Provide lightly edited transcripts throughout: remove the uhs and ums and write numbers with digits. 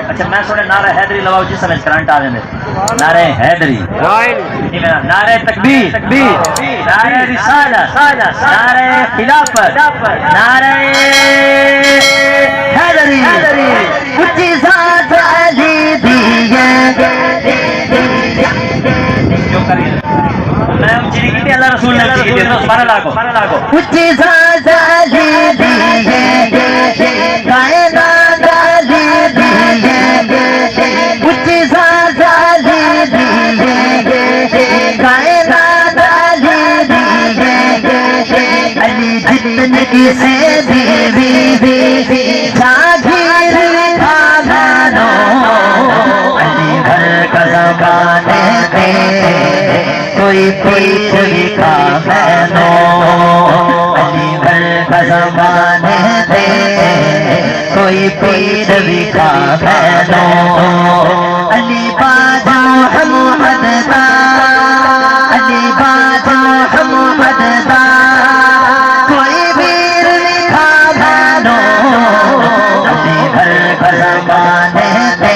اچھا میں سنے نعرہ حیدری لواؤ جس سمجھ کرنٹ آ دیں نعرہ حیدری نعرہ تکبیر نعرہ رسالہ نعرہ خلافت نعرہ حیدری اچھی ذات علی دیئے جو کریے میں چیری کی اللہ رسول نے چیری کی سبحان اللہ کو اچھی ذات علی دیئے کائنات علی دیئے اچھی ذات علی دیئے کائنات علی دیئے علی جتنے کی سے دیوی جاگیر بھاگانو علی گھر کا زبان دے کوئی کوئی کا مینو علی گھر کا زبان دے کوئی پیر کا مینو علی باجا محمد دا علی باجا محمد دا کوئی پیر کا مینو علی گھر کا زبان دے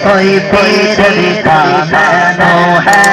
کوئی پیر کا مینو ہے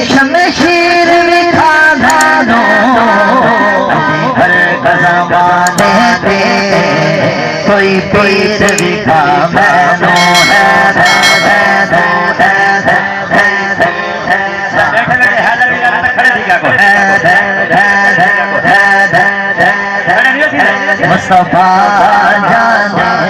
شمشیر لکھا بھانو علی گھر کا زبان دے کوئی پیر لکھا بھانو مصطفیٰ جانے